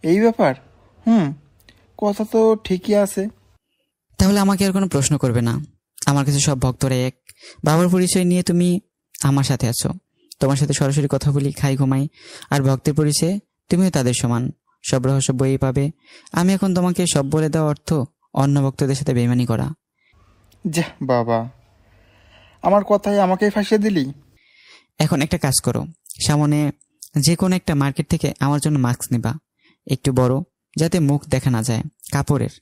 এই ব্যাপার? হুম, কথা তো ঠিকই আছে। তাহলে আমাকে আর কোনো প্রশ্ন করবে না। আমার কাছে সব ভক্তরা এক। বাবার পরিচয় নিয়ে তুমি আমার সাথে আছো, তোমার সাথে সরাসরি কথা বলি, খাই, ঘুমাই। আর ভক্তের পরিচয়ে তুমিও তাদের সমান, সব রহস্য বইয়ে পাবে। আমি এখন তোমাকে সব বলে দেওয়া অর্থ অন্য ভক্তদের সাথে বেইমানি করা। যাহ বাবা, আমার কথাই আমাকেই ফাঁসিয়ে দিলি। এখন একটা কাজ করো, সামনে যে কোনো একটা মার্কেট থেকে আমার জন্য মাস্ক নিবা, একটু বড়, যাতে মুখ দেখা না যায়, কাপড়ের।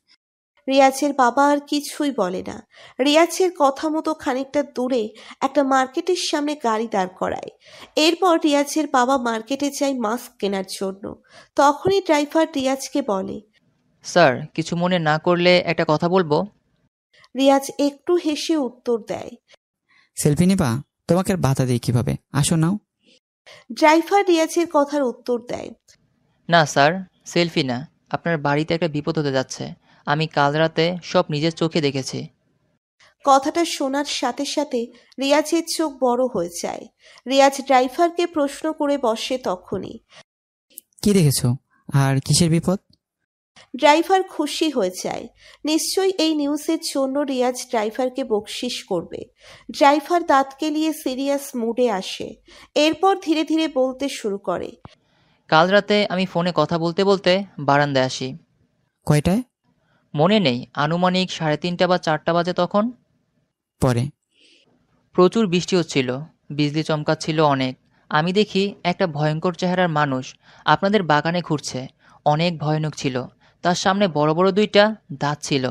রিয়াজের বাবা আর কিছুই বলে না। রিয়াজের কথা মতো খানিকটা দূরে একটা মার্কেটের সামনে গাড়ি দাঁড় করায়। এরপর রিয়াজের বাবা মার্কেটে যায় মাস্ক কেনার জন্য। তখনই ড্রাইভার রিয়াজকে বলে, স্যার, কিছু মনে না করলে একটা কথা বলবো। রিয়াজ একটু হেসে উত্তর দেয়। সেলফি নিবা? তোমাকে আর বাধা দিই কিভাবে, আসো নাও। ড্রাইভার রিয়াজের কথার উত্তর দেয়, না স্যার, সেলফি না। আপনার বাড়িতে একটা বিপদ হতে যাচ্ছে। আমি কাল রাতে সব নিজের চোখে দেখেছি। কথাটা শোনার সাথে সাথে রিয়াজের চোখ বড় হয়ে যায়। রিয়াজ ড্রাইভারকে প্রশ্ন করে বসে তখনই। কি দেখেছো আর কিসের বিপদ? ড্রাইভার খুশি হয়ে যায়। নিশ্চয়ই এই নিউজের জন্য রিয়াজ ড্রাইভারকে বকশিশ করবে। ড্রাইভার দাঁত কেলিয়ে সিরিয়াস মুডে আসে। এরপর ধীরে ধীরে বলতে শুরু করে। কাল রাতে আমি ফোনে কথা বলতে বলতে বারান্দায় আসি। কয়টায়? মনে নেই, আনুমানিক 3:30 বা 4টা বাজে তখন। পরে? প্রচুর বৃষ্টি হচ্ছিল, বিজলি চমকাচ্ছিল অনেক। আমি দেখি একটা ভয়ঙ্কর চেহারার মানুষ আপনাদের বাগানে ঘুরছে। অনেক ভয়ানক ছিল। তার সামনে বড় বড় দুইটা দাঁত ছিল,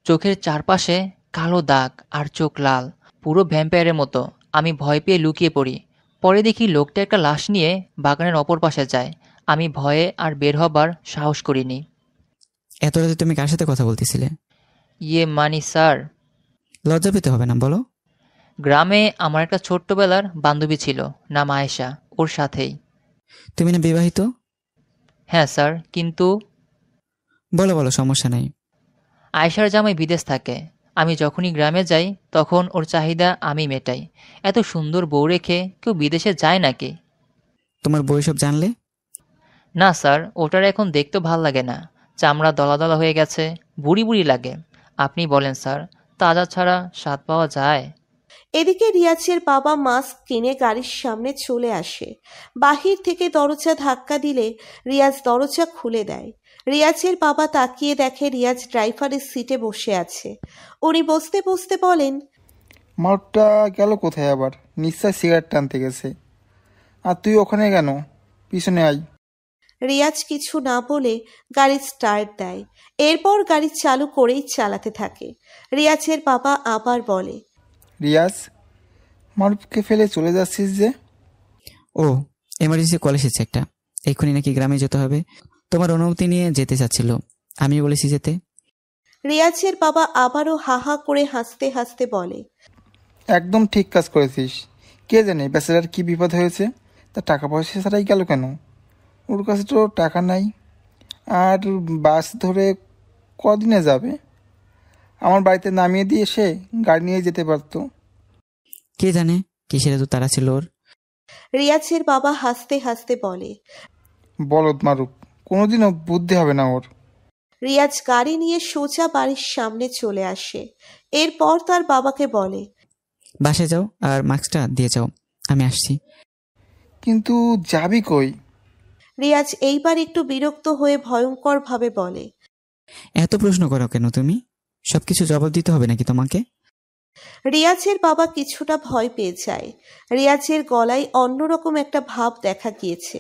চোখের চারপাশে কালো দাগ আর চোখ লাল, পুরো ভ্যাম্পায়ারের মতো। আমি ভয় পেয়ে লুকিয়ে পড়ি। পরে দেখি লোকটা একটা লাশ নিয়ে বাগানের অপর পাশে যায়। আমি ভয়ে আর বের হবার সাহস করিনি। এত রাতে তুমি কার সাথে কথা বলতেছিলে? ইয়ে মানি স্যার, লজ্জা পেতে হবে না, বলো। গ্রামে আমার একটা ছোট্টবেলার বান্ধবী ছিল, নাম আয়েশা, ওর সাথেই। তুমি না বিবাহিত? হ্যাঁ স্যার, কিন্তু বলো বলো, সমস্যা নাই। আয়েশার জামাই বিদেশ থাকে। আমি যখনই গ্রামে যাই তখন ওর চাহিদা আমি মেটাই। এত সুন্দর বউ রেখে কেউ বিদেশে যায় নাকি? তোমার বউ সব জানলে? না স্যার, ওটার এখন দেখতেও ভাল লাগে না। চামড়া দলা দলা হয়ে গেছে, বুড়ি বুড়ি লাগে। আপনি বলেন স্যার, তাজা ছাড়া স্বাদ পাওয়া যায়? এদিকে রিয়াজের বাবা মাস্ক কিনে গাড়ির সামনে চলে আসে। বাহির থেকে দরজা ধাক্কা দিলে রিয়াজ দরজা খুলে দেয়। রিয়াজের বাবা তাকিয়ে দেখে রিয়াজ ড্রাইভারের সিটে বসে আছে। উনি বসতে বসতে বলেন, মারটা গেল কোথায় আবার? নিশ্চয় সিগারেট টানতে গেছে। আর তুই ওখানে কেন? পিছনে আয়। রিয়াজ কিছু না বলে গাড়ি স্টার্ট দেয়। এরপর গাড়ি চালু করেই চালাতে থাকে। রিয়াজের বাবা আবার বলে, রিয়াজ, মারুফকে ফেলে চলে যাচ্ছিস যে? ও, এমার্জেন্সি কল এসেছে একটা, এক্ষুনি নাকি গ্রামে যেতে হবে। তোমার অনুমতি নিয়ে যেতে চাচ্ছিল, আমি বলেছি যেতে। রিয়াজের বাবা আবারও হাহা করে হাসতে হাসতে বলে, একদম ঠিক কাজ করেছিস। কে জানে বেচারার কি বিপদ হয়েছে, তা টাকা পয়সা ছাড়াই গেল কেন? ওর কাছে তো টাকা নাই। আর বাস ধরে কদিনে যাবে? আমার বাড়িতে নামিয়ে দিয়ে এসে গাড়ি নিয়ে যেতে পারতো। কে জানে কিসের এত তারা ছিল ওর। রিয়াজের বাবা হাসতে হাসতে বলে। বলদ মারুফ, কোনোদিনও বুদ্ধি হবে না ওর। রিয়াজ গাড়ি নিয়ে সোজা বাড়ির সামনে চলে আসে। এরপর তার বাবাকে বলে, বাসায় যাও আর মাস্কটা দিয়ে যাও, আমি আসছি। কিন্তু যাবি কই? রিয়াজ এইবার একটু বিরক্ত হয়ে ভয়ঙ্কর ভাবে বলে, এত প্রশ্ন করো কেন তুমি? সবকিছু জবাব দিতে হবে নাকি তোমাকে? রিয়াজের বাবা কিছুটা ভয় পেয়ে যায়। রিয়াজের গলায় অন্যরকম একটা ভাব দেখা গিয়েছে।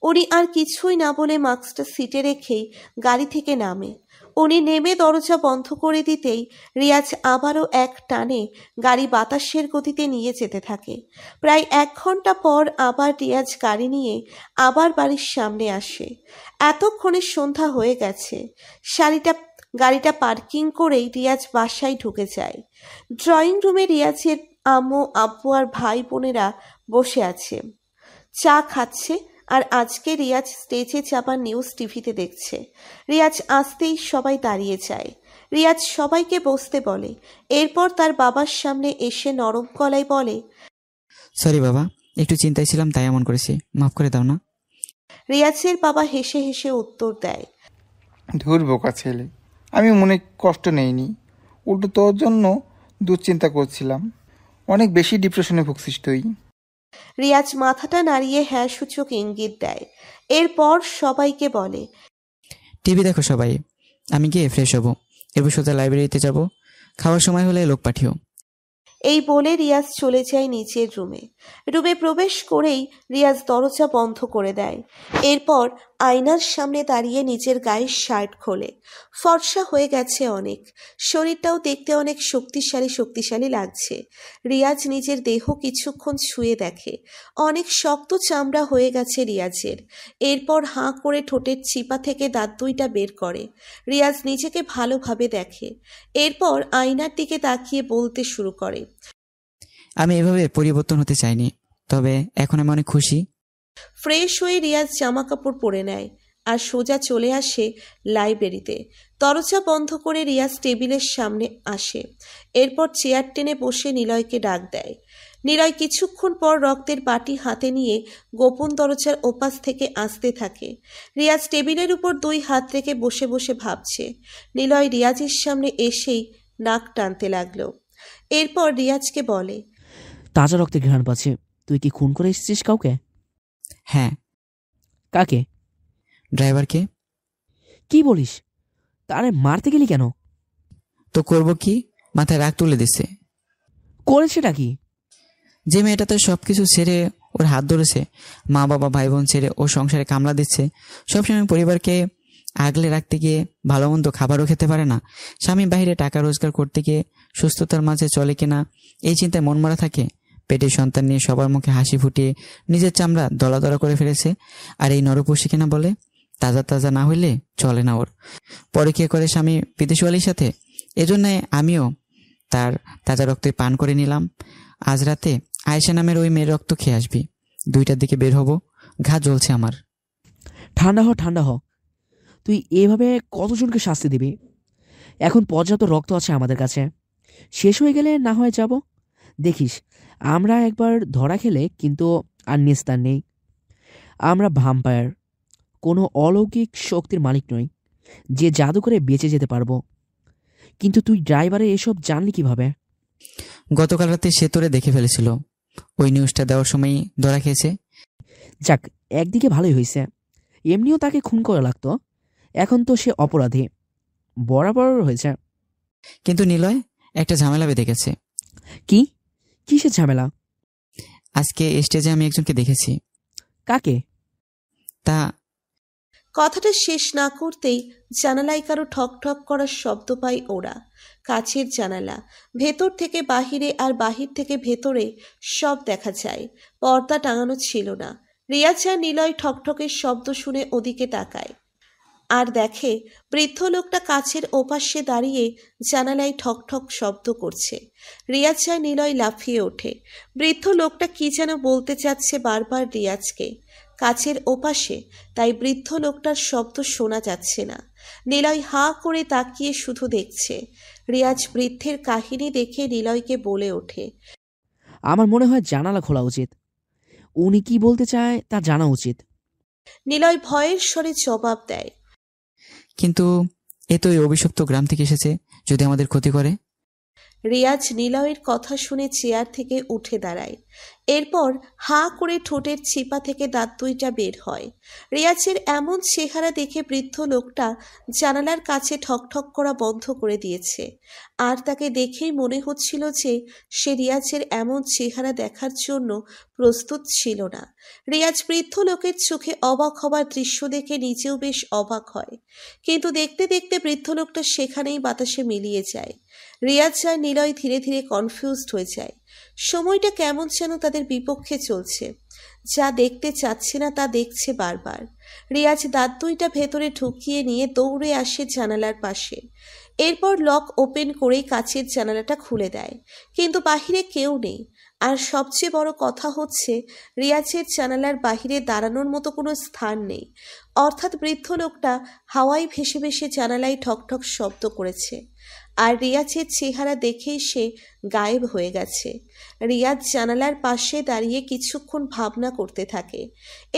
উনি আর কিছুই না বলে মাস্কটা সিটে রেখেই গাড়ি থেকে নামে। উনি নেমে দরজা বন্ধ করে দিতেই রিয়াজ আবারও এক টানে গাড়ি বাতাসের গতিতে নিয়ে যেতে থাকে। প্রায় 1 ঘন্টা পর আবার রিয়াজ গাড়ি নিয়ে আবার বাড়ির সামনে আসে। এতক্ষণে সন্ধ্যা হয়ে গেছে। গাড়িটা পার্কিং করেই রিয়াজ বাসায় ঢুকে যায়। ড্রয়িং রুমে রিয়াজের আম্মু, আব্বু আর ভাই বোনেরা বসে আছে, চা খাচ্ছে। আর আজকে রিয়াজ স্টেজে চাপা নিউজ টিভিতে দেখছে। রিয়াজ আসতেই সবাই দাঁড়িয়ে যায়। রিয়াজ সবাইকে বসতে বলে। এরপর তার বাবার সামনে এসে নরম গলায় বলে, সরি বাবা, একটু চিন্তায় ছিলাম তাই এমন করেছি, মাফ করে দাও না। রিয়াজের বাবা হেসে হেসে উত্তর দেয়। ধুর বোকা ছেলে, আমি মনে কষ্ট নেইনি, উল্টো তোর জন্য দুশ্চিন্তা করছিলাম। অনেক বেশি ডিপ্রেশনে ভুগছিস তুই। রিয়াজ মাথাটা নাড়িয়ে হ্যাঁ সূচক ইঙ্গিত দেয়। এরপর সবাইকে বলে, টিভি দেখো সবাই, আমি গিয়ে ফ্রেশ হব, এরপর সোজা লাইব্রেরিতে যাব। খাওয়ার সময় হলে লোক পাঠিও। এই বলে রিয়াজ চলে যায় নিচের রুমে। রুমে প্রবেশ করেই রিয়াজ দরজা বন্ধ করে দেয়। এরপর আয়নার সামনে দাঁড়িয়ে নিজের গায়ের শার্ট খোলে। ফর্সা হয়ে গেছে অনেক, শরীরটাও দেখতে অনেক শক্তিশালী শক্তিশালী লাগছে। রিয়াজ নিজের দেহ কিছুক্ষণ ছুঁয়ে দেখে, অনেক শক্ত চামড়া হয়ে গেছে রিয়াজের। এরপর হাঁ করে ঠোঁটের চিপা থেকে দাঁত দুইটা বের করে। রিয়াজ নিজেকে ভালোভাবে দেখে, এরপর আয়নার দিকে তাকিয়ে বলতে শুরু করে, আমি এভাবে পরিবর্তন হতে চাইনি, তবে এখন আমি অনেক খুশি। ফ্রেশ হয়ে রিয়াজ জামা কাপড় পরে নেয় আর সোজা চলে আসে লাইব্রেরিতে। দরজা বন্ধ করে রিয়াজ টেবিলের সামনে আসে। এরপর চেয়ার টেনে বসে নিলয়কে ডাক দেয়। নিলয় কিছুক্ষণ পর রক্তের বাটি হাতে নিয়ে গোপন দরজার ওপাশ থেকে আসতে থাকে। রিয়াজ টেবিলের উপর দুই হাত রেখে বসে বসে ভাবছে। নিলয় রিয়াজের সামনে এসেই নাক টানতে লাগলো। এরপর রিয়াজকে বলে, তাজা রক্তের ঘ্রাণ পাচ্ছি। তুই কি খুন করে এসেছিস কাউকে? হ্যাঁ। কাকে? ড্রাইভারকে। কি বলিস? তারে মারতে গেলি কেন? তো করব কি, মাথায় রাগ তুলে দিচ্ছে। করেছেটা কি? যে মেয়েটা তো সবকিছু ছেড়ে ওর হাত ধরেছে, মা বাবা ভাই বোন ছেড়ে ও সংসারে কামলা দিচ্ছে, সবসময় পরিবারকে আগলে রাখতে গিয়ে ভালো মন্দ খাবারও খেতে পারে না, স্বামী বাইরে টাকা রোজগার করতে গিয়ে সুস্থতার মাঝে চলে কিনা এই চিন্তায় মন মারা থাকে, পেটে সন্তান নিয়ে সবার মুখে হাসি ফুটিয়ে নিজের চামড়া দলা দলা করে ফেলেছে। আর এই নরপশি কিনা বলে তাজা তাজা না হইলে চলে না ওর। পরে কে করে স্বামী বিদেশওয়ালির সাথে। এজন্যে আমিও তার তাজা রক্তে পান করে নিলাম। আজ রাতে আয়েশা নামের ওই মেয়ের রক্ত খেয়ে আসবি। 2টার দিকে বের হব, ঘা জ্বলছে আমার। ঠান্ডা হ, ঠান্ডা হ। তুই এভাবে কতজনকে শাস্তি দিবি? এখন পর্যাপ্ত রক্ত আছে আমাদের কাছে, শেষ হয়ে গেলে না হয় যাব। দেখিস, আমরা একবার ধরা খেলে কিন্তু আর নিস্তার নেই। আমরা ভাম্পায়ার, কোনো অলৌকিক শক্তির মালিক নই যে জাদু করে বেঁচে যেতে পারবো। কিন্তু তুই ড্রাইভারে এসব জানলি কিভাবে? গতকাল রাতে সে তোরে দেখে ফেলেছিল, ওই নিউজটা দেওয়ার সময়ই ধরা খেয়েছে। যাক, একদিকে ভালোই হয়েছে, এমনিও তাকে খুন করা লাগতো, এখন তো সে অপরাধী, বরাবর হয়েছে। কিন্তু নিলয় একটা ঝামেলা বেঁধে গেছে। কি? কিসের ঝামেলা? আজকে স্টেজে আমি একজনকে দেখেছি। কাকে? তা কথাটা শেষ না করতেই জানালায় কারো ঠক ঠক করার শব্দ পায় ওরা। কাছের জানালা, ভেতর থেকে বাহিরে আর বাহির থেকে ভেতরে সব দেখা যায়। পর্দা টাঙানো ছিল না। রিয়াজ আর নিলয় ঠকঠকের শব্দ শুনে ওদিকে তাকায় আর দেখে বৃদ্ধ লোকটা কাছের ওপাশে দাঁড়িয়ে জানালায় ঠকঠক শব্দ করছে। রিয়াজ আর নিলয় লাফিয়ে ওঠে। বৃদ্ধ লোকটা কি যেন বলতে চাচ্ছে বারবার রিয়াজকে। কাছের ওপাশে, তাই বৃদ্ধ লোকটার শব্দ শোনা যাচ্ছে না। নিলয় হাঁ করে তাকিয়ে শুধু দেখছে। রিয়াজ বৃদ্ধের কাহিনী দেখে নিলয়কে বলে ওঠে, আমার মনে হয় জানালা খোলা উচিত। উনি কি বলতে চায় তা জানা উচিত। নিলয় ভয়ের স্বরে জবাব দেয়, কিন্তু এ তো এই অভিশপ্ত গ্রাম থেকে এসেছে, যদি আমাদের ক্ষতি করে। রিয়াজ নিলয়ের কথা শুনে চেয়ার থেকে উঠে দাঁড়ায়। এরপর হাঁ করে ঠোঁটের চিপা থেকে দাঁত দুইটা বের হয়। রিয়াজের এমন চেহারা দেখে বৃদ্ধ লোকটা জানালার কাছে ঠকঠক করা বন্ধ করে দিয়েছে। আর তাকে দেখেই মনে হচ্ছিল যে সে রিয়াজের এমন চেহারা দেখার জন্য প্রস্তুত ছিল না। রিয়াজ বৃদ্ধ লোকের চোখে অবাক হবার দৃশ্য দেখে নিজেও বেশ অবাক হয়। কিন্তু দেখতে দেখতে বৃদ্ধ লোকটা সেখানেই বাতাসে মিলিয়ে যায়। রিয়াজ আর নিলয় ধীরে ধীরে কনফিউজড হয়ে যায়। সময়টা কেমন যেন তাদের বিপক্ষে চলছে। যা দেখতে চাচ্ছে না তা দেখছে বারবার। রিয়াজ দাঁত দুইটা ভেতরে ঢুকিয়ে নিয়ে দৌড়ে আসে জানালার পাশে। এরপর লক ওপেন করেই কাচের জানালাটা খুলে দেয়, কিন্তু বাহিরে কেউ নেই। আর সবচেয়ে বড় কথা হচ্ছে রিয়াজের জানালার বাহিরে দাঁড়ানোর মতো কোনো স্থান নেই। অর্থাৎ বৃদ্ধ লোকটা হাওয়ায় ভেসে ভেসে জানালায় ঠকঠক শব্দ করেছে। আর রিয়াজের চেহারা দেখেই সে গায়েব হয়ে গেছে। রিয়াজ জানালার পাশে দাঁড়িয়ে কিছুক্ষণ ভাবনা করতে থাকে।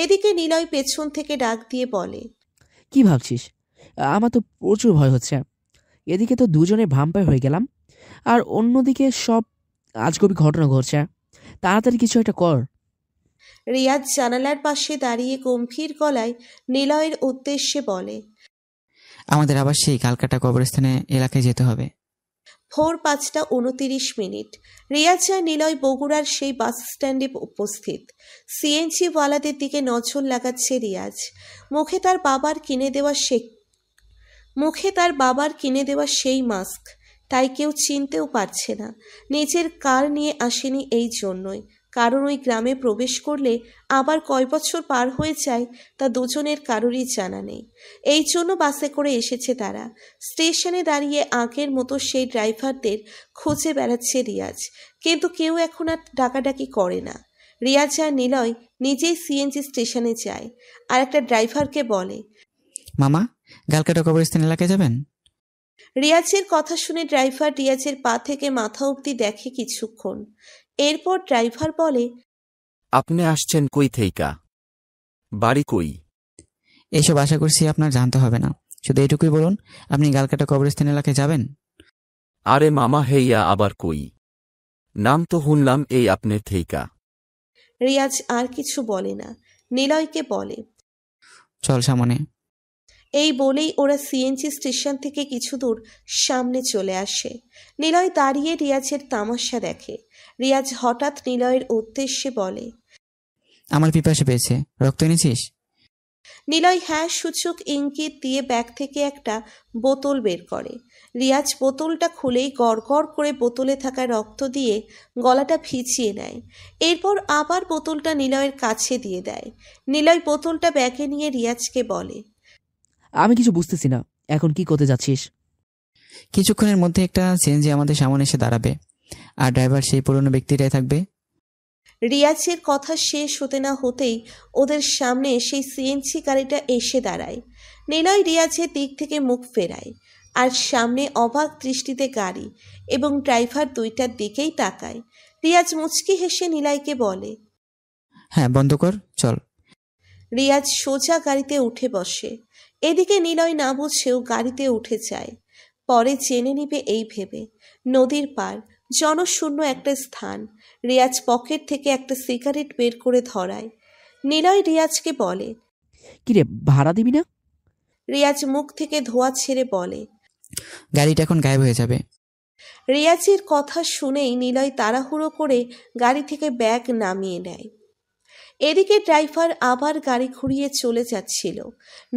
এদিকে নিলয় পেছন থেকে ডাক দিয়ে বলে, কি ভাবছিস? আমার তো প্রচুর ভয় হচ্ছে। এদিকে তো দুজনে ভাম্পায়ার হয়ে গেলাম, আর অন্যদিকে সব আজগবি ঘটনা ঘটছে। তাড়াতাড়ি কিছু একটা কর। রিয়াজ জানালার পাশে দাঁড়িয়ে গম্ভীর গলায় নিলয়ের উদ্দেশ্যে বলে, আমাদের আবার সেই কালকাটা কবরস্থানে এলাকায় যেতে হবে। ভোর 5:29। রিয়াজ আর নিলয় বগুড়ার সেই বাস স্ট্যান্ডে উপস্থিত। সিএনজি ওয়ালাদের দিকে নজর লাগাচ্ছে রিয়াজ। মুখে তার বাবার কিনে দেওয়া সেই মাস্ক, তাই কেউ চিনতেও পারছে না। নিজের কার নিয়ে আসেনি এই জন্যই, কারণ ওই গ্রামে প্রবেশ করলে আবার কয় বছর পার হয়ে যায় তা দুজনের কারোরই জানা নেই। এই জন্য বাসে করে এসেছে তারা। স্টেশনে দাঁড়িয়ে আগের মতো সেই ড্রাইভারদের খুঁজে বেড়াচ্ছে রিয়াজ, কিন্তু কেউ এখন আর ডাকাডাকি করে না। রিয়াজ আর নিলয় নিজেই সিএনজি স্টেশনে যায় আর একটা ড্রাইভারকে বলে, মামা, কালকাটা কবরস্থান এলাকায় যাবেন? রিয়াজের কথা শুনে ড্রাইভার রিয়াজের পা থেকে মাথা অবধি দেখে কিছুক্ষণ। এরপর ড্রাইভার বলে, আপনি আসছেন কই থেইকা? বাড়ি কই? এসব আশা করছি আপনার জানতে হবে না, শুধু এটুকুই বলুন, আপনি কালকাটা কবরস্থান এলাকায় যাবেন? আরে মামা, হেইয়া আবার কই? নাম তো শুনলাম এই আপনার থেইকা। রিয়াজ আর কিছু বলে না, নিলয়কে বলে। চল সামনে। এই বলেই ওরা সিএনজি স্টেশন থেকে কিছু দূর সামনে চলে আসে। নিলয় দাঁড়িয়ে রিয়াজের তামাশা দেখে। রিয়াজ হঠাৎ নিলয়ের উদ্দেশ্যে বলে, আমার পিপাসা পেয়েছে, রক্ত এনেছিস? নিলয় হ্যাঁ সূচক ইঙ্গিত দিয়ে ব্যাগ থেকে একটা বোতল বের করে। রিয়াজ বোতলটা খুলেই গড়গড় করে বোতলে থাকা রক্ত দিয়ে গলাটা ভিজিয়ে নেয়। এরপর আবার বোতলটা নিলয়ের কাছে দিয়ে দেয়। নিলয় বোতলটা ব্যাগে নিয়ে রিয়াজকে বলে, আমি কিছু বুঝতেছি না, এখন কি করতে যাচ্ছিস? কিছুক্ষণের মধ্যে একটা সিএনজি আমাদের সামনে এসে দাঁড়াবে, আর ড্রাইভার সেই পুরনো ব্যক্তিটাই থাকবে। রিয়াজের কথা শেষ হতে না হতেই ওদের সামনে সেই সিএনজি গাড়িটা এসে দাঁড়ায়। নিলয় রিয়াজের দিক থেকে মুখ ফেরায়, আর সামনে অবাক দৃষ্টিতে গাড়ি এবং ড্রাইভার দুইটার দিকেই তাকায়। রিয়াজ মুচকি হেসে নিলয়কে বলে, হ্যাঁ, বন্ধ কর, চল। রিয়াজ সোজা গাড়িতে উঠে বসে। এদিকে নিলয় না বুঝেও গাড়িতে উঠে যায়। পরে জেনে নিবে এই ভেবে। নদীর পার, জনশূন্য একটা স্থান। রিয়াজ পকেট থেকে একটা সিগারেট বের করে ধরায়। নিলয় রিয়াজকে বলে, কিরে, ভাড়া দিবি না? রিয়াজ মুখ থেকে ধোঁয়া ছেড়ে বলে। গাড়িটা এখন গায়েব হয়ে যাবে। রিয়াজের কথা শুনেই নিলয় তাড়াহুড়ো করে গাড়ি থেকে ব্যাগ নামিয়ে নেয়। এদিকে ড্রাইভার আবার গাড়ি ঘুরিয়ে চলে যাচ্ছিল।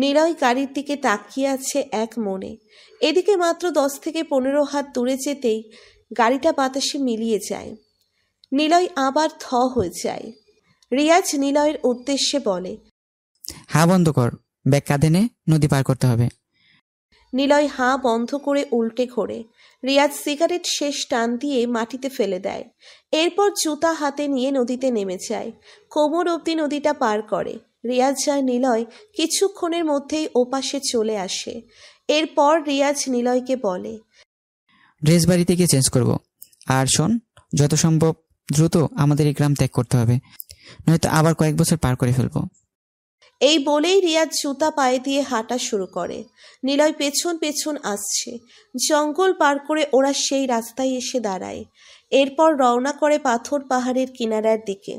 নিলয় গাড়ির দিকে তাকিয়ে আছে এক মনে। এদিকে মাত্র 10 থেকে 15 হাত দূরে যেতেই গাড়িটা বাতাসে মিলিয়ে যায়। নিলয় আবার থ হয়ে যায়। রিয়াজ নিলয়ের উদ্দেশ্যে বলে, হ্যাঁ, বন্ধ কর, ব্যাগ কাঁধে নে, নদী পার করতে হবে। নিলয় হাঁ বন্ধ করে উল্টে ঘোরে। রিয়াজ সিগারেট শেষ টান দিয়ে মাটিতে ফেলে দেয়। এরপর জুতা হাতে নিয়ে নদীতে নেমে যায়। কোমর অবধি নদীটা পার করে। রিয়াজ আর নিলয় কিছুক্ষণের মধ্যেই ওপাশে চলে আসে। এরপর রিয়াজ নিলয়কে বলে, ড্রেস বাড়িতে গিয়ে চেঞ্জ করব। আর শোন, যত সম্ভব দ্রুত আমাদের এই গ্রাম ত্যাগ করতে হবে, নয়তো আবার কয়েক বছর পার করে ফেলবো। এই বলেই রিয়াজ জুতা পায়ে দিয়ে হাঁটা শুরু করে। নিলয় পেছন পেছন আসছে। জঙ্গল পার করে ওরা সেই রাস্তায় এসে দাঁড়ায়। এরপর রওনা করে পাথর পাহাড়ের কিনারার দিকে,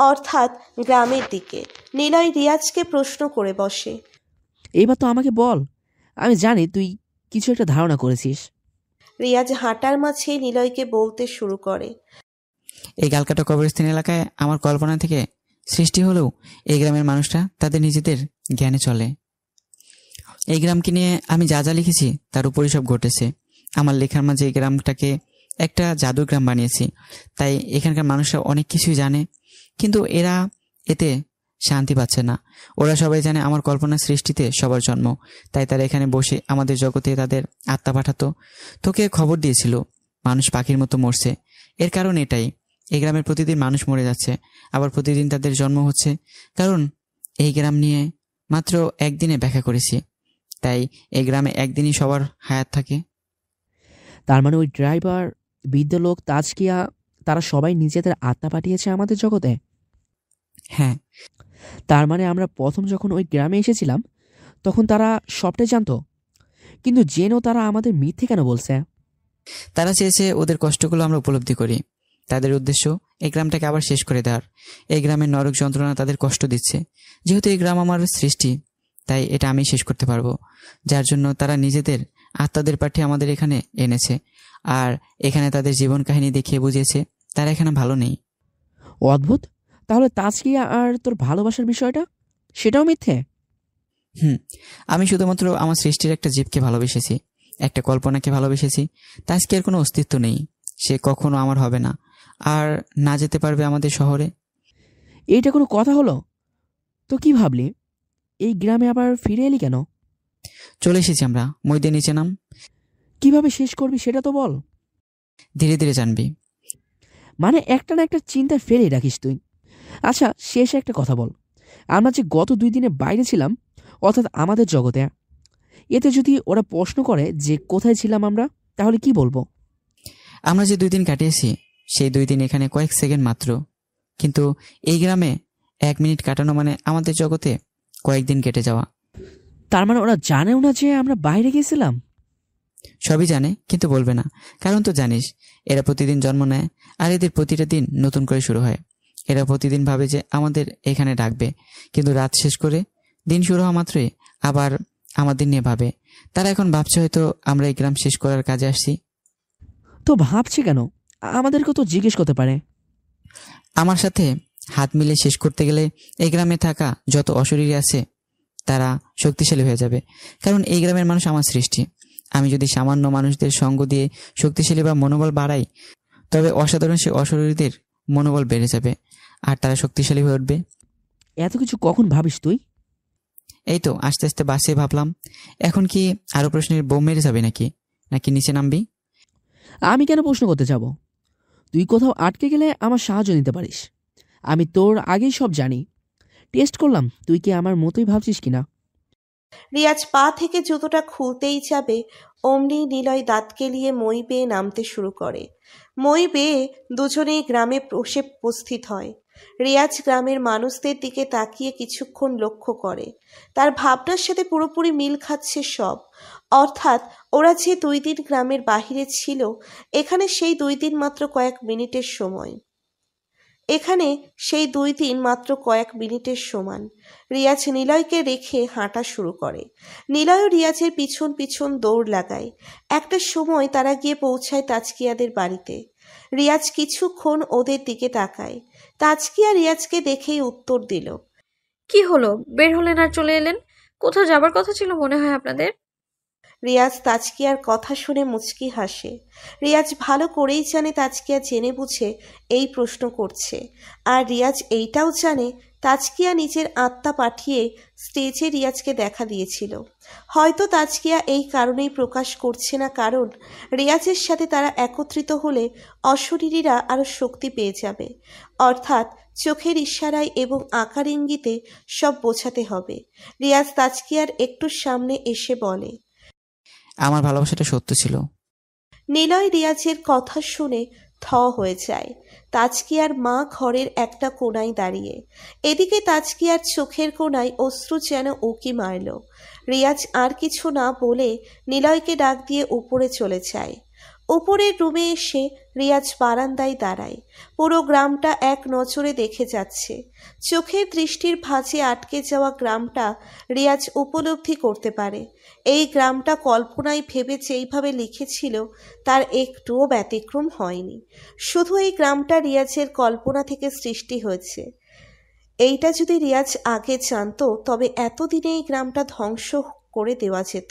অর্থাৎ গ্রামের দিকে। নিলয় রিয়াজকে প্রশ্ন করে বসে, এইবার তো আমাকে বল, আমি জানি তুই কিছু একটা ধারণা করেছিস। রিয়াজ হাঁটার মাঝে নিলয়কে বলতে শুরু করে, এই কালকাটা কবরস্থান এলাকায় আমার কল্পনা থেকে সৃষ্টি হলেও এই গ্রামের মানুষরা তাদের নিজেদের জ্ঞানে চলে। এই গ্রামকে নিয়ে আমি যা যা লিখেছি তার উপরই সব ঘটেছে। আমার লেখার মাঝে এই গ্রামটাকে একটা জাদুর গ্রাম বানিয়েছি, তাই এখানকার মানুষরা অনেক কিছুই জানে, কিন্তু এরা এতে শান্তি পাচ্ছে না। ওরা সবাই জানে আমার কল্পনার সৃষ্টিতে সবার জন্ম, তাই তারা এখানে বসে আমাদের জগতে তাদের আত্মা পাঠাতো। তোকে খবর দিয়েছিল মানুষ পাখির মতো মরছে, এর কারণ এটাই। এই গ্রামের প্রতিদিন মানুষ মরে যাচ্ছে, আবার প্রতিদিন তাদের জন্ম হচ্ছে, কারণ এই গ্রাম নিয়ে মাত্র একদিনে ব্যাখ্যা করেছি, তাই এই গ্রামে একদিনই সবার হায়াত থাকে। তার মানে ওই ড্রাইভার, বৃদ্ধ লোক, তাজকিয়া, তারা সবাই নিজেদের আত্মা পাঠিয়েছে আমাদের জগতে। হ্যাঁ, তার মানে আমরা প্রথম যখন ওই গ্রামে এসেছিলাম তখন তারা সবটাই জানতো, কিন্তু জেনেও তারা আমাদের মিথ্যে কেন বলছে? তারা চেয়েছে ওদের কষ্টগুলো আমরা উপলব্ধি করি। তাদের উদ্দেশ্য এই গ্রামটাকে আবার শেষ করে দেওয়ার। এই গ্রামের নরক যন্ত্রণা তাদের কষ্ট দিচ্ছে। যেহেতু এই গ্রাম আমার সৃষ্টি, তাই এটা আমি শেষ করতে পারবো। যার জন্য তারা নিজেদের আত্মাদের পাঠিয়ে আমাদের এখানে এনেছে, আর এখানে তাদের জীবন কাহিনী দেখিয়ে বুঝিয়েছে তারা এখানে ভালো নেই। অদ্ভুত। তাহলে তাজকিয়া আর তোর ভালোবাসার বিষয়টা, সেটাও মিথ্যে? আমি শুধুমাত্র আমার সৃষ্টির একটা জীবকে ভালোবেসেছি, একটা কল্পনাকে ভালোবেসেছি। তাজকিয়ার কোনো অস্তিত্ব নেই, সে কখনো আমার হবে না, আর না যেতে পারবে আমাদের শহরে। এইটা কোনো কথা হলো? তো কি ভাবলি? এই গ্রামে আবার ফিরে এলি কেন? চলে এসেছি আমরা, মইদের নিচে নাম। কিভাবে শেষ করবি সেটা তো বল। ধীরে ধীরে জানবি। মানে একটা না একটা চিন্তা ফেলে রাখিস তুই। আচ্ছা, শেষে একটা কথা বল। আমরা যে গত 2 দিনে বাইরে ছিলাম, অর্থাৎ আমাদের জগতে, এতে যদি ওরা প্রশ্ন করে যে কোথায় ছিলাম আমরা, তাহলে কি বলবো? আমরা যে 2 দিন কাটিয়েছি, সেই 2 দিন এখানে কয়েক সেকেন্ড মাত্র, কিন্তু এই গ্রামে 1 মিনিট কাটানো মানে আমাদের জগতে কয়েকদিন কেটে যাওয়া। তার মানে ওরা জানেও না যে আমরা বাইরে গেছিলাম? সবই জানে, কিন্তু বলবে না। কারণ তো জানিস, এরা প্রতিদিন জন্ম নেয়, আর এদের প্রতিটা দিন নতুন করে শুরু হয়। এরা প্রতিদিন ভাবে যে আমাদের এখানে ডাকবে, কিন্তু রাত শেষ করে দিন শুরু হওয়া মাত্রই আবার আমাদের নিয়ে ভাবে। তারা এখন ভাবছে হয়তো আমরা এই গ্রাম শেষ করার কাজে আসছি। তো ভাবছে কেন? আমাদেরকেও তো জিজ্ঞেস করতে পারে। আমার সাথে হাত মিলিয়ে শেষ করতে গেলে এই গ্রামে থাকা যত অশরীরী আছে তারা শক্তিশালী হয়ে যাবে। কারণ এই গ্রামের মানুষ আমার সৃষ্টি। আমি যদি সামান্য মানুষদের সঙ্গ দিয়ে শক্তিশালী বা মনোবল বাড়াই, তবে অসাধারণ সে অশরীরীদের মনোবল বেড়ে যাবে, আর তারা শক্তিশালী হয়ে উঠবে। এত কিছু কখন ভাবিস তুই? এই তো আস্তে আস্তে বাসে ভাবলাম। এখন কি আরো প্রশ্নের বোম মেরে যাবে নাকি নাকি নিচে নামবি? আমি কেন প্রশ্ন করতে যাব? তুই কোথাও আটকে গেলে আমার সাহায্য নিতে পারিস। আমি তোর আগেই সব জানি। টেস্ট করলাম তুই কি আমার মতোই ভাবছিস কিনা। রিয়াজ পা থেকে জুতোটা খুলতেই যাবে, অমনি নিলয় দাঁত কেলিয়ে মই বেয়ে নামতে শুরু করে। মই বেয়ে দুজনেই গ্রামে এসে উপস্থিত হয়। রিয়াজ গ্রামের মানুষদের দিকে তাকিয়ে কিছুক্ষণ লক্ষ্য করে। তার ভাবনার সাথে পুরোপুরি মিল খাচ্ছে সব। অর্থাৎ ওরা যে 2 দিন গ্রামের বাহিরে ছিল, এখানে সেই 2 দিন মাত্র কয়েক মিনিটের সময়। এখানে সেই 2 দিন মাত্র কয়েক মিনিটের সমান। রিয়াজ নিলয়কে রেখে হাঁটা শুরু করে। নিলয়ও রিয়াজের পিছন পিছন দৌড় লাগায়। একটা সময় তারা গিয়ে পৌঁছায় তাজকিয়াদের বাড়িতে। রিয়াজ কিছুক্ষণ ওদের দিকে তাকায়। তাজকিয়া রিয়াজকে দেখেই উত্তর দিল, কি হলো, বের হলেন আর চলে এলেন? কোথাও যাবার কথা ছিল মনে হয় আপনাদের। রিয়াজ তাজকিয়ার কথা শুনে মুচকি হাসে। রিয়াজ ভালো করেই জানে তাজকিয়া জেনে বুঝে এই প্রশ্ন করছে, আর রিয়াজ এইটাও জানে তাজকিয়া নিজের আত্মা পাঠিয়ে স্টেজে রিয়াজকে দেখা দিয়েছিল। হয়তো তাজকিয়া এই কারণেই প্রকাশ করছে না, কারণ রিয়াজের সাথে তারা একত্রিত হলে অশরীরীরা আরও শক্তি পেয়ে যাবে। অর্থাৎ চোখের ইশারায় এবং আকার ইঙ্গিতে সব বোঝাতে হবে। রিয়াজ তাজকিয়ার একটু সামনে এসে বলে, আমার ভালোবাসাটা সত্য ছিল। নিলয় রিয়াজের কথা শুনে থ হয়ে যায়। তাজকিয়ার মা ঘরের একটা কোণায় দাঁড়িয়ে। এদিকে তাজকিয়ার চোখের কোণায় অশ্রু যেন উকি মারল। রিয়াজ আর কিছু না বলে নিলয়কে ডাক দিয়ে উপরে চলে যায়। উপরের রুমে এসে রিয়াজ বারান্দায় দাঁড়ায়। পুরো গ্রামটা এক নজরে দেখে যাচ্ছে। চোখের দৃষ্টির ভাঁজে আটকে যাওয়া গ্রামটা রিয়াজ উপলব্ধি করতে পারে। এই গ্রামটা কল্পনায় ভেবে যেইভাবে লিখেছিল তার একটুও ব্যতিক্রম হয়নি। শুধু এই গ্রামটা রিয়াজের কল্পনা থেকে সৃষ্টি হয়েছে। এইটা যদি রিয়াজ আগে জানতো, তবে এতদিনে এই গ্রামটা ধ্বংস করে দেওয়া যেত।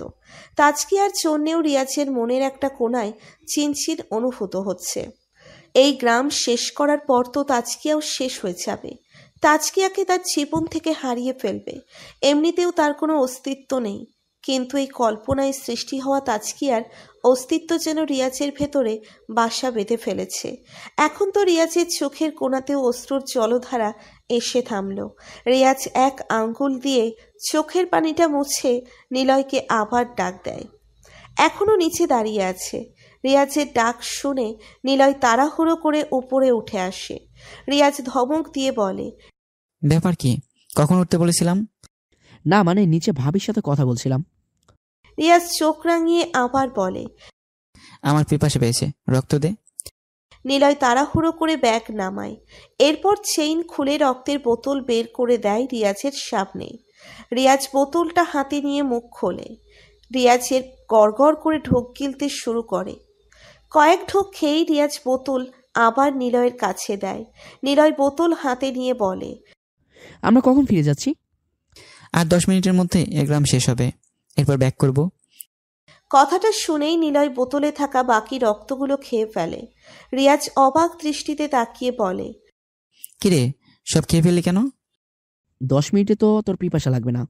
তাজকিয়ার জন্যেও রিয়াজের মনের একটা কোণায় চিনচিন অনুভূত হচ্ছে। এই গ্রাম শেষ করার পর তো তাজকিয়াও শেষ হয়ে যাবে। তাজকিয়াকে তার জীবন থেকে হারিয়ে ফেলবে। এমনিতেও তার কোনো অস্তিত্ব নেই, কিন্তু এই কল্পনায় সৃষ্টি হওয়া তাজকিয়ার অস্তিত্ব যেন রিয়াজের ভেতরে বাসা বেঁধে ফেলেছে। এখন তো রিয়াজের চোখের কোণাতেও অশ্রুর জলধারা এসে থামল। রিয়াজ এক আঙ্গুল দিয়ে চোখের পানিটা মুছে নিলয়কে আবার ডাক দেয়। এখনো নিচে দাঁড়িয়ে আছে। রিয়াজের ডাক শুনে নিলয় তাড়াহুড়ো করে উপরে উঠে আসে। রিয়াজ ধমক দিয়ে বলে, ব্যাপার কি? কখন উঠতে বলেছিলাম? না মানে নিচে ভাবির সাথে কথা বলছিলাম। রিয়াজ চোখ রাঙিয়ে আবার বলে, আমার পিপাসা পেয়েছে, রক্ত দে। নিলয় তাড়াহুড়ো করে ব্যাগ নামায়। এরপর চেইন খুলে রক্তের বোতল বের করে দেয় রিয়াজের সামনে। রিয়াজ বোতলটা হাতে নিয়ে মুখ খোলে। রিয়াজের গড়গড় করে ঢোক গিলতে শুরু করে। কয়েক ঢোক খেয়েই রিয়াজ বোতল আবার নিলয়ের কাছে দেয়। নিলয় বোতল হাতে নিয়ে বলে, আমরা কখন ফিরে যাচ্ছি? আর 10 মিনিটের মধ্যে 1 গ্রাম শেষ হবে, এরপর ব্যাক করব। কথাটা শুনেই নিলয় বোতলে থাকা বাকি রক্তগুলো খেয়ে ফেলে। রিয়াজ অবাক দৃষ্টিতে তাকিয়ে বলে, কিরে, সব খেয়ে ফেললি কেন? 10 মিনিটে তো তোর পিপাসা লাগবে না।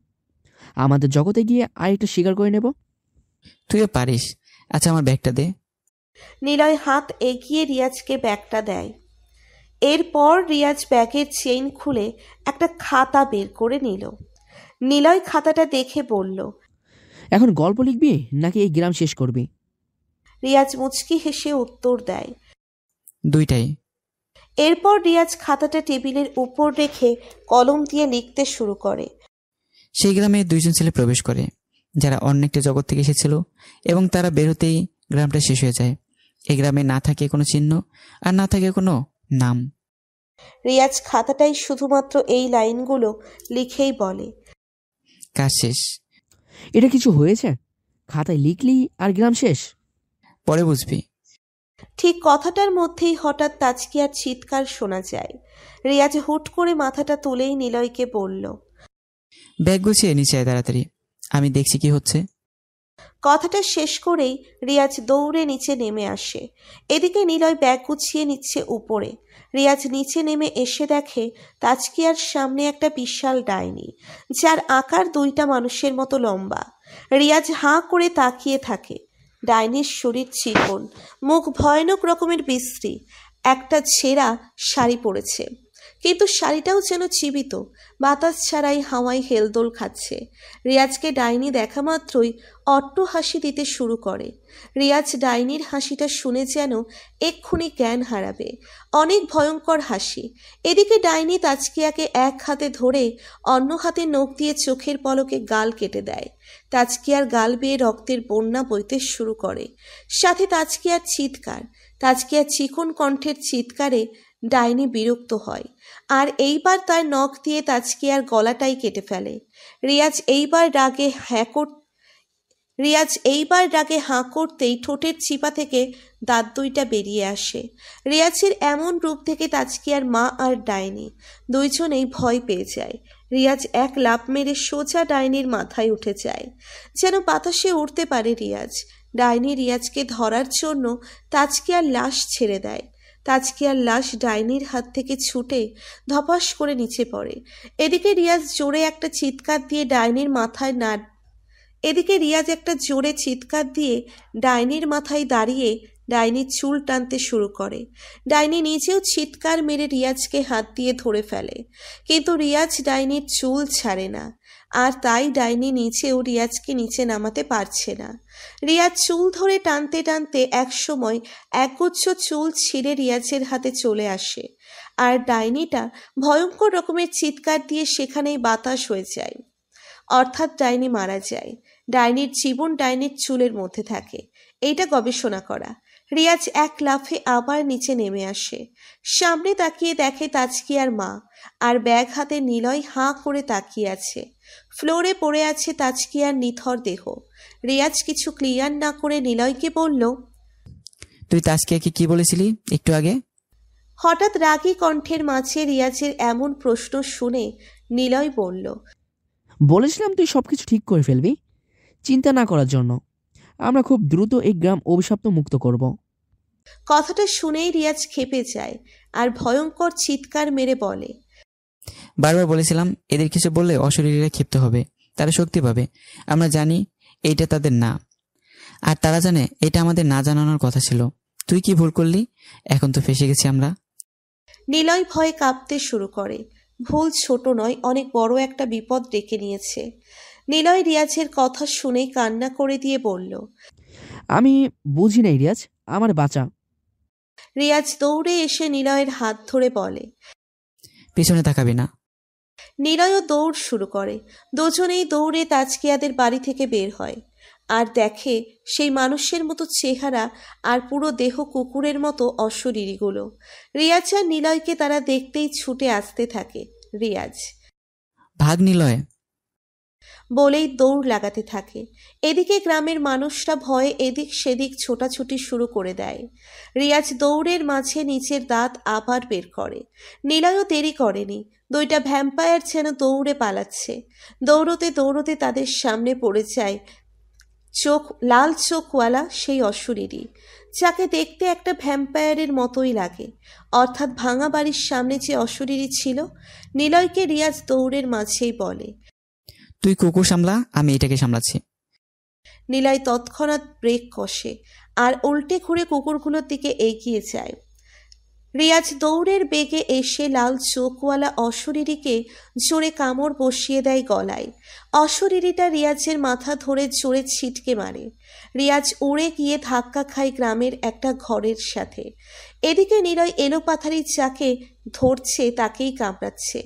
আমাদের জগতে গিয়ে আরেকটা শিকার করে নেব। তুইও পারিস। আচ্ছা, আমার ব্যাগটা দে। নিলয় হাত এগিয়ে রিয়াজকে ব্যাগটা দেয়। এরপর রিয়াজ ব্যাগের চেইন খুলে একটা খাতা বের করে নিল। নিলয় খাতাটা দেখে বলল, এখন গল্প লিখবি নাকি এই গ্রাম শেষ করবি? রিয়াজ মুচকি হেসে উত্তর দেয়, দুইটাই। এরপর রিয়াজ খাতাটা টেবিলের উপর রেখে কলম দিয়ে লিখতে শুরু করে। সেই গ্রামে 2 জন ছেলে প্রবেশ করে, যারা অন্য একটা জগৎ থেকে এসেছিল, এবং তারা বের হতেই গ্রামটা শেষ হয়ে যায়। এই গ্রামে না থাকে কোনো চিহ্ন, আর না থাকে কোনো নাম। রিয়াজ খাতাটাই শুধুমাত্র এই লাইনগুলো লিখেই বলে, কাজ শেষ। এটা কিছু হয়েছে? খাতায় লিখলি আর গ্রাম শেষ? পরে বুঝবি। ঠিক কথাটার মধ্যেই হঠাৎ তাজকিয়ার চিৎকার শোনা যায়। রিয়াজ হুট করে মাথাটা তুলেই নিলয়কে বলল, ব্যাগ গুছিয়ে নিচে আয় তাড়াতাড়ি, আমি দেখছি কি হচ্ছে। কথাটা শেষ করেই রিয়াজ দৌড়ে নিচে নেমে আসে। এদিকে নিলয় ব্যাগ গুছিয়ে নিচ্ছে উপরে। রিয়াজ নিচে নেমে এসে দেখে তাজকিয়ার সামনে একটা বিশাল ডাইনি, যার আকার 2টা মানুষের মতো লম্বা। রিয়াজ হাঁ করে তাকিয়ে থাকে। ডাইনির শরীর চিকন, মুখ ভয়ানক রকমের বিশ্রী, একটা ছেঁড়া শাড়ি পরেছে, কিন্তু শাড়িটাও যেন জীবিত, বাতাস ছাড়াই হাওয়ায় হেলদোল খাচ্ছে। রিয়াজকে ডাইনি দেখা মাত্রই অট্ট হাসি দিতে শুরু করে। রিয়াজ ডাইনির হাসিটা শুনে যেন এক্ষুনি জ্ঞান হারাবে। অনেক ভয়ঙ্কর হাসি। এদিকে ডাইনি তাজকিয়াকে এক হাতে ধরে অন্য হাতে নখ দিয়ে চোখের পলকে গাল কেটে দেয়। তাজকিয়ার গাল বেয়ে রক্তের বন্যা বইতে শুরু করে, সাথে তাজকিয়ার চিৎকার। তাজকিয়ার চিকন কণ্ঠের চিৎকারে ডাইনি বিরক্ত হয়, আর এইবার তার নখ দিয়ে তাজকিয়ার গলাটাই কেটে ফেলে। রিয়াজ এইবার রাগে হাঁ করতেই ঠোঁটের চিপা থেকে দাঁত 2টা বেরিয়ে আসে। রিয়াজের এমন রূপ থেকে তাজকিয়ার মা আর ডাইনি দুইজনেই ভয় পেয়ে যায়। রিয়াজ এক লাফ মেরে সোজা ডাইনির মাথায় উঠে যায়, যেন বাতাসে উড়তে পারে রিয়াজ। ডাইনি রিয়াজকে ধরার জন্য তাজকিয়ার লাশ ছেড়ে দেয়। তাজকিয়ার লাশ ডাইনির হাত থেকে ছুটে ধপাস করে নিচে পড়ে। এদিকে রিয়াজ একটা জোরে চিৎকার দিয়ে ডাইনির মাথায় দাঁড়িয়ে ডাইনির চুল টানতে শুরু করে। ডাইনি নিজেও চিৎকার মেরে রিয়াজকে হাত দিয়ে ধরে ফেলে, কিন্তু রিয়াজ ডাইনির চুল ছাড়ে না, আর তাই ডাইনি নিজেও রিয়াজকে নিচে নামাতে পারছে না। রিয়াজ চুল ধরে টানতে টানতে একসময় একগুচ্ছ চুল ছিঁড়ে রিয়াজের হাতে চলে আসে, আর ডাইনিটা ভয়ঙ্কর রকমের চিৎকার দিয়ে সেখানেই বাতাস হয়ে যায়, অর্থাৎ ডাইনি মারা যায়। ডাইনির জীবন ডাইনির চুলের মধ্যে থাকে, এইটা গবেষণা করা। রিয়াজ এক লাফে আবার নিচে নেমে আসে। সামনে তাকিয়ে দেখে তাজকিয়ার মা আর ব্যাগ হাতে নিলয় হাঁ করে তাকিয়ে আছে। ফ্লোরে পড়ে আছে তাজকিয়ার নিথর দেহ। রিয়াজ কিছু ক্লিয়ার না করে নিলয়কে বলল, তুই তাজকিয়াকে কি বলেছিলি একটু আগে? হঠাৎ রাগী কণ্ঠের মাঝে রিয়াজের এমন প্রশ্ন শুনে নিলয় বলল, বলেছিলাম তুই সবকিছু ঠিক করে ফেলবি, চিন্তা না করার জন্য। আমরা খুব দ্রুত এই গ্রাম অভিশপ্ত মুক্ত করব। কথাটা শুনেই রিয়াজ ক্ষেপে যায় আর ভয়ঙ্কর চিৎকার মেরে বলে, বারবার বলেছিলাম এদের কিছু বললে অশরীরীরা ক্ষিপ্ত হবে, তারা শক্তি পাবে। আমরা জানি এইটা তাদের না, আর তারা জানে এটা আমাদের না জানানোর কথা ছিল। তুই কি ভুল করলি? এখন তো ফেঁসে গেছি আমরা। নিলয় ভয়ে কাঁপতে শুরু করে। ভুল ছোট নয়, অনেক বড় একটা বিপদ ডেকে নিয়েছে। নিলয় রিয়াজের কথা শুনেই কান্না করে দিয়ে বলল, আমি বুঝি নাই রিয়াজ, আমার বাঁচা। রিয়াজ দৌড়ে এসে নিলয়ের হাত ধরে বলে। পিছনে তাকাবি না। নিলয়ও দৌড় শুরু করে। দুজনেই দৌড়ে তাজকিয়াদের বাড়ি থেকে বের হয় আর দেখে সেই মানুষের মতো চেহারা আর পুরো দেহ কুকুরের মতো অশরীরীগুলো। রিয়াজ আর নিলয়কে তারা দেখতেই ছুটে আসতে থাকে। রিয়াজ ভাগ নিলয়। বলেই দৌড় লাগাতে থাকে। এদিকে গ্রামের মানুষরা ভয়ে এদিক সেদিক ছোটাছুটি শুরু করে দেয়। রিয়াজ দৌড়ের মাঝে নিচের দাঁত আবার বের করে। নিলয়ও দেরি করেনি। দুইটা ভ্যাম্পায়ার যেন দৌড়ে পালাচ্ছে। দৌড়তে দৌড়তে তাদের সামনে পড়ে যায় লাল চোখওয়ালা সেই অশরীরী, যাকে দেখতে একটা ভ্যাম্পায়ারের মতোই লাগে, অর্থাৎ ভাঙা বাড়ির সামনে যে অশরীরী ছিল। নিলয়কে রিয়াজ দৌড়ের মাঝেই বলে, তুই কুকুর সামলা, আমি এটাকে সামলাচ্ছি। নিলয় তৎক্ষণাৎ ব্রেক কষে আর উল্টে ঘুরে কুকুরগুলোর দিকে এগিয়ে যায়। রিয়াজ দৌড়ের বেগে এসে লাল চোখওয়ালা অশরীরীকে জোরে কামড় বসিয়ে দেয় গলায়। অশরীরীটা রিয়াজের মাথা ধরে জোরে ছিটকে মারে। রিয়াজ উড়ে গিয়ে ধাক্কা খায় গ্রামের একটা ঘরের সাথে। এদিকে নিলয় এলোপাথারি যাকে ধরছে তাকেই কামড়াচ্ছে।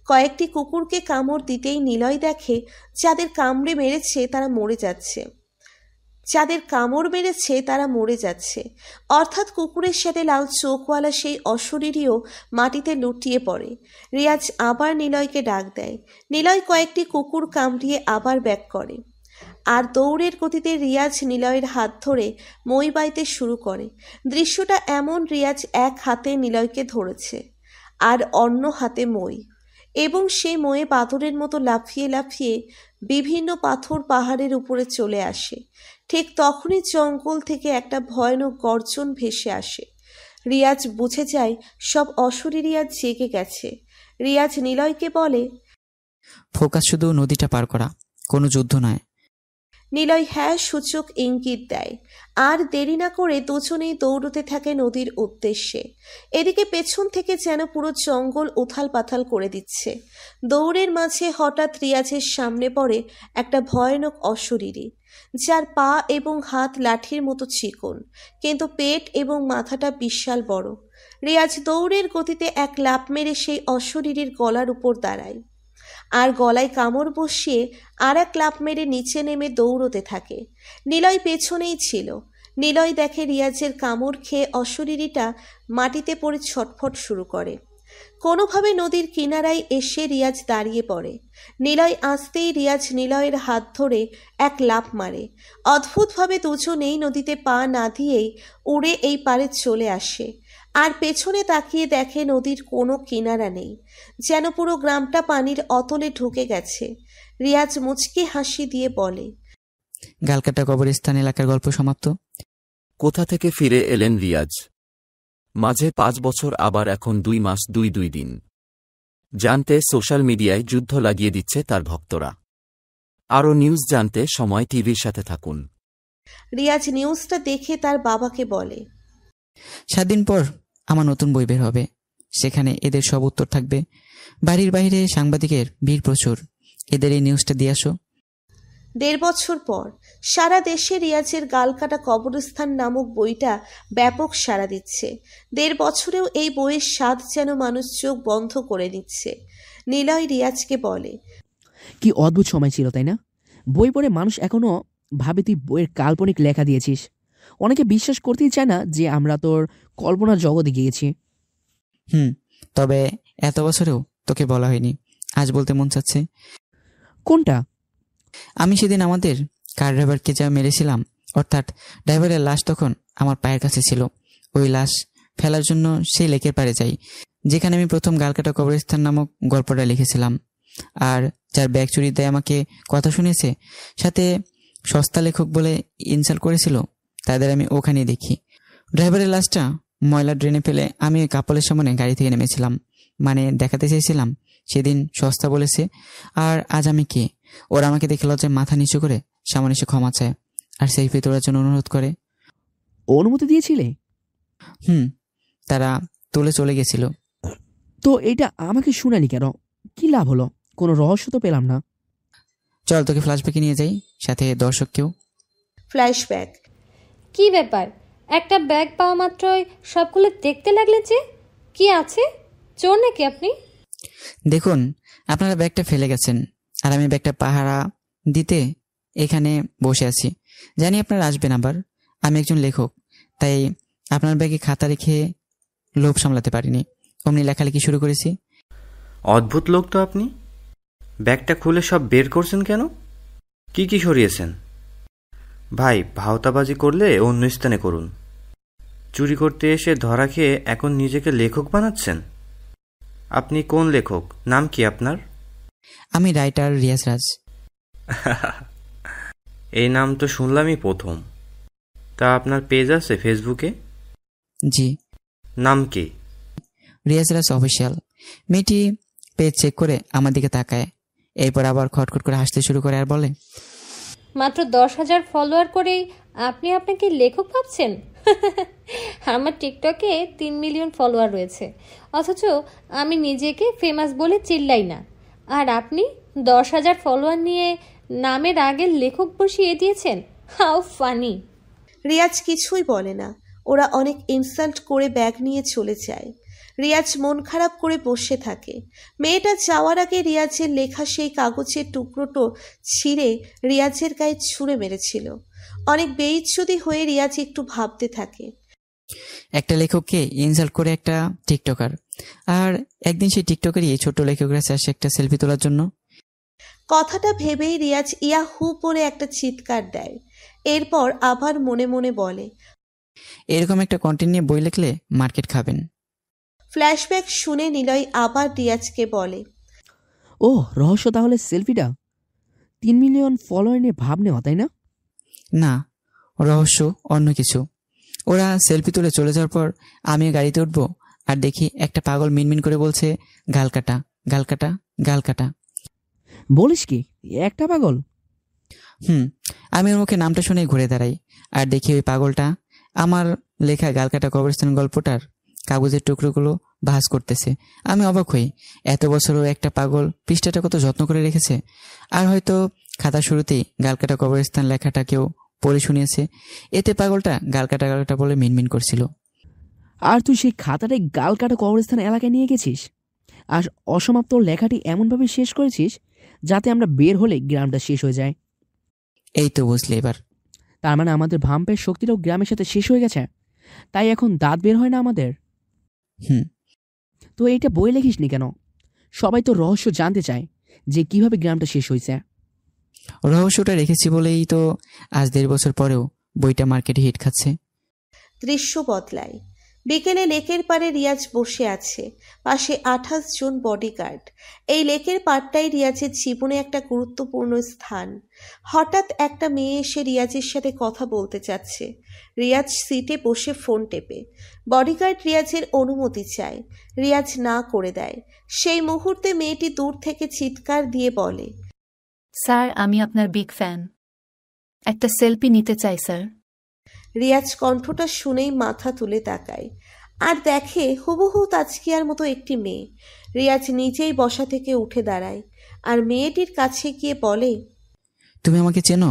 কয়েকটি কুকুরকে কামড় দিতেই নিলয় দেখে যাদের কামড়ে মেরেছে তারা মরে যাচ্ছে। অর্থাৎ কুকুরের সাথে লাল চোখওয়ালা সেই অশরীরীও মাটিতে লুটিয়ে পড়ে। রিয়াজ আবার নিলয়কে ডাক দেয়। নিলয় কয়েকটি কুকুর কামড়িয়ে আবার ব্যাক করে আর দৌড়ের গতিতে রিয়াজ নিলয়ের হাত ধরে মই বাইতে শুরু করে। দৃশ্যটা এমন, রিয়াজ এক হাতে নিলয়কে ধরেছে আর অন্য হাতে মই, এবং সেই ময়ে পাথরের মতো লাফিয়ে লাফিয়ে বিভিন্ন পাথর পাহাড়ের উপরে চলে আসে। ঠিক তখনই জঙ্গল থেকে একটা ভয়ানক গর্জন ভেসে আসে। রিয়াজ বুঝে যায় সব অশরীরী আজ জেগে গেছে। রিয়াজ নিলয়কে বলে, ফোকাস শুধু নদীটা পার করা, কোনো যুদ্ধ নয়। নিলয় হ্যাঁ সূচক ইঙ্গিত দেয় আর দেরি না করে দুজনেই দৌড়তে থাকে নদীর উদ্দেশ্যে। এদিকে পেছন থেকে যেন পুরো জঙ্গল উথাল পাথাল করে দিচ্ছে। দৌড়ের মাঝে হঠাৎ রিয়াজের সামনে পড়ে একটা ভয়ানক অশরীরী, যার পা এবং হাত লাঠির মতো চিকন, কিন্তু পেট এবং মাথাটা বিশাল বড়। রিয়াজ দৌড়ের গতিতে এক লাফ মেরে সেই অশরীরীর গলার উপর দাঁড়ায় আর গলায় কামড় বসিয়ে আর এক লাফ মেরে নিচে নেমে দৌড়তে থাকে। নিলয় পেছনেই ছিল। নিলয় দেখে রিয়াজের কামড় খেয়ে অশরীরীটা মাটিতে পড়ে ছটফট শুরু করে। কোনোভাবে নদীর কিনারায় এসে রিয়াজ দাঁড়িয়ে পড়ে। নিলয় আসতেই রিয়াজ নিলয়ের হাত ধরে এক লাফ মারে। অদ্ভুতভাবে দুজনেই নদীতে পা না দিয়েই উড়ে এই পারে চলে আসে আর পেছনে তাকিয়ে দেখে নদীর কোনো কিনারা নেই, যেন পুরো গ্রামটা পানির অতলে ঢুকে গেছে। রিয়াজ মুচকি হাসি দিয়ে বলে, গালকাটা কবরস্থান এলাকার গল্প সমাপ্ত। কোথা থেকে ফিরে এলেন রিয়াজ? মাঝে 5 বছর, আবার এখন 2 মাস 2 দিন। জানতে সোশ্যাল মিডিয়ায় যুদ্ধ লাগিয়ে দিচ্ছে তার ভক্তরা। আরও নিউজ জানতে সময় টিভির সাথে থাকুন। রিয়াজ নিউজটা দেখে তার বাবাকে বলে, 7 দিন পর আমার নতুন বই বের হবে, সেখানে এদের সব উত্তর থাকবে। বাড়ির বাইরে সাংবাদিকের ভিড় প্রচুর, এদের এই নিউজটা দিয়ে আসো। 1.5 বছর পর সারা দেশে রিয়াজের গালকাটা কবরস্থান নামক বইটা ব্যাপক সাড়া দিচ্ছে। 1.5 বছরেও এই বইয়ের স্বাদ যেন মানুষ চোখ বন্ধ করে নিচ্ছে। নিলয় রিয়াজকে বলে, কি অদ্ভুত সময় ছিল, তাই না? বই পড়ে মানুষ এখনো ভাবে তুই বইয়ের কাল্পনিক লেখা দিয়েছিস। অনেকে বিশ্বাস করতেই চায় না যে আমরা তোর কল্পনার জগতে গিয়েছি। তবে এত বছরেও তোকে বলা হয়নি, আজ বলতে মন চাচ্ছে। কোনটা? আমি সেদিন আমাদের কার ড্রাইভারকে যা মেরেছিলাম, অর্থাৎ ড্রাইভারের লাশ তখন আমার পায়ের কাছে ছিল। ওই লাশ ফেলার জন্য সেই লেকের পাড়ে যাই, যেখানে আমি প্রথম গালকাটা কবরস্থান নামক গল্পটা লিখেছিলাম। আর যার ব্যাগ চুরি দেয় আমাকে কথা শুনেছে, সাথে সস্তা লেখক বলে ইনসাল্ট করেছিল, তাদের আমি ওখানেই দেখি। ড্রাইভারের লাশটা ময়লা ড্রেনে ফেলে আমি ওই কাপলের সামনে গাড়ি থেকে নেমেছিলাম, মানে দেখাতে চেয়েছিলাম সেদিন সস্তা বলেছে আর আজ আমি কে। ওরা আমাকে দেখে লজ্জায় মাথা নিচু করে সামনে এসে ক্ষমা চায় আর সেলফি তোলার জন্য অনুরোধ করে। অনুমতি দিয়েছিলে? তারা তুলে চলে গেছিল। তো এটা আমাকে শুনানি কেন? কি লাভ হলো? কোনো রহস্য তো পেলাম না। চল তোকে ফ্ল্যাশব্যাকে নিয়ে যাই, সাথে দর্শককেও। ফ্ল্যাশব্যাক। কি ব্যাপার, একটা ব্যাগ পাওয়া মাত্রই সবগুলো দেখতে লাগলে যে? কি আছে? চোর নাকি আপনি? দেখুন, আপনারা ব্যাগটা ফেলে গেছেন আর আমি ব্যাগটা পাহারা দিতে এখানে বসে আছি। জানি আপনারা আসবেন আবার। আমি একজন লেখক, তাই আপনার ব্যাগে খাতা রেখে লোভ সামলাতে পারিনি, অমনি লেখালেখি শুরু করেছি। অদ্ভুত লোক তো আপনি। ব্যাগটা খুলে সব বের করছেন কেন? কি কি সরিয়েছেন? ভাই, ভাওতাবাজি করলে অন্য স্থানে করুন। চুরি করতে এসে ধরা খেয়ে এখন নিজেকে লেখক বানাচ্ছেন। আপনি কোন লেখক? নাম কি আপনার? আমি রাইটার রিয়াজ রাজ। এই নাম তো শুনলামই প্রথম। তা আপনার পেজ আছে ফেসবুকে? জি। নাম কি? রিয়াজ রাজ অফিসিয়াল। মেয়েটি পেজ চেক করে আমার দিকে তাকায়, এরপর আবার খটখট করে হাসতে শুরু করে আর বলে, মাত্র 10,000 ফলোয়ার করেই আপনি আপনাকে লেখক ভাবছেন? আমার টিকটকে 3 মিলিয়ন ফলোয়ার রয়েছে, অথচ আমি নিজেকে ফেমাস বলে চিল্লাই না। আর আপনি 10,000 ফলোয়ার নিয়ে নামের আগে লেখক বসিয়ে দিয়েছেন। How funny. রিয়াজ কিছুই বলে না। ওরা অনেক ইনসাল্ট করে ব্যাগ নিয়ে চলে যায়। রিয়াজ মন খারাপ করে বসে থাকে। মেয়েটা যাওয়ার আগে রিয়াজের লেখা সেই কাগজের টুকরোটো ছিঁড়ে রিয়াজের গায়ে ছুঁড়ে মেরেছিল। অনেক বেইজ্জতি হয়ে রিয়াজ একটু ভাবতে থাকে। একটা লেখককে ইনসাল্ট করে একটা টিকটকার, আর একদিন সেই টিকটকারই ছোট লেখকরা আসে একটা সেলফি তোলার জন্য। কথাটা ভেবেই রিয়াজ ইয়াহু বলে একটা চিৎকার দেয়। এরপর আবার মনে মনে বলে, এরকম একটা কন্টেন্ট নিয়ে বই লিখলে মার্কেট খাবেন। ফ্ল্যাশব্যাক শুনে নিলয় আবার রিয়াজকে বলে, ও রহস্য তাহলে সেলফিটা। 3 মিলিয়ন ফলোয়ার নিয়ে ভাব নেওয়া, তাই না? না, রহস্য অন্য কিছু। ওরা সেলফি তুলে চলে যাওয়ার পর আমি গাড়িতে উঠবো আর দেখি একটা পাগল মিনমিন করে বলছে, গাল কাটা, গাল কাটা, গাল কাটা। বলিস কি, একটা পাগল? আমি ওর মুখে নামটা শুনে ঘুরে দাঁড়াই আর দেখি ওই পাগলটা আমার লেখা গালকাটা কবরস্থান গল্পটার কাগজের টুকরোগুলো ভাঁজ করতেছে। আমি অবাক হই, এত বছরও একটা পাগল পৃষ্ঠাটা কত যত্ন করে রেখেছে। আর হয়তো খাতা শুরুতেই গালকাটা কবরস্থান লেখাটা কেউ পড়ে শুনিয়েছে, এতে পাগলটা গালকাটা গালকাটা বলে মিনমিন করছিল। আর তুই সেই খাতাটাই গাল কাটা কবরস্থান এলাকায় নিয়ে গেছিস, আর অসমাপ্ত লেখাটি এমনভাবে শেষ করেছিস যাতে আমরা বের হলে গ্রামটা শেষ হয়ে যায়। এই তো বুঝলি এবার। তার মানে আমাদের ভাম্পের শক্তিটাও গ্রামের সাথে শেষ হয়ে গেছে, তাই এখন দাঁত বের হয় না আমাদের। তো এইটা বই লেখিসনি কেন? সবাই তো রহস্য জানতে চায় যে কিভাবে গ্রামটা শেষ হয়েছে। রহস্যটা রেখেছি বলেই তো আজ 1.5 বছর পরেও বইটা মার্কেটে হিট খাচ্ছে। দৃশ্য বদলায়। বিকেলে লেকের পাড়ে রিয়াজ বসে আছে, পাশে 28 জন বডিগার্ড। এই লেকের পাড়টাই রিয়াজের জীবনে একটা গুরুত্বপূর্ণ স্থান। হঠাৎ একটা মেয়ে এসে রিয়াজের সাথে কথা বলতে চাচ্ছে। রিয়াজ সিটে বসে ফোন টেপে। বডিগার্ড রিয়াজের অনুমতি চায়, রিয়াজ না করে দেয়। সেই মুহূর্তে মেয়েটি দূর থেকে চিৎকার দিয়ে বলে, স্যার, আমি আপনার বিগ ফ্যান, একটা সেলফি নিতে চাই স্যার। রিয়াজ কণ্ঠটা শুনেই মাথা তুলে তাকায় আর দেখে হুবহু তাজকিয়ার মতো একটি মেয়ে। রিয়াজ নিজেই বসা থেকে উঠে দাঁড়ায় আর মেয়েটির কাছে গিয়ে বলে, তুমি আমাকে চেনো?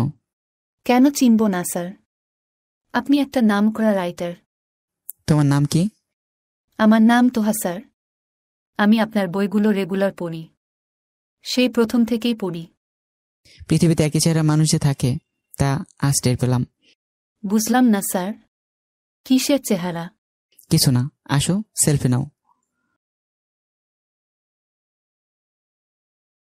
কেন চিনব না স্যার, আপনি একটা নামকরা রাইটার। তোমার নাম কি? আমার নাম তোহা স্যার। আমি আপনার বইগুলো রেগুলার পড়ি, সেই প্রথম থেকেই পড়ি। পৃথিবীতে একই চেহারা মানুষ যে থাকে তা আজ টের পেলাম। বুঝলাম না স্যার, কিসের চেহারা? কিছু না, আসো সেলফি নাও।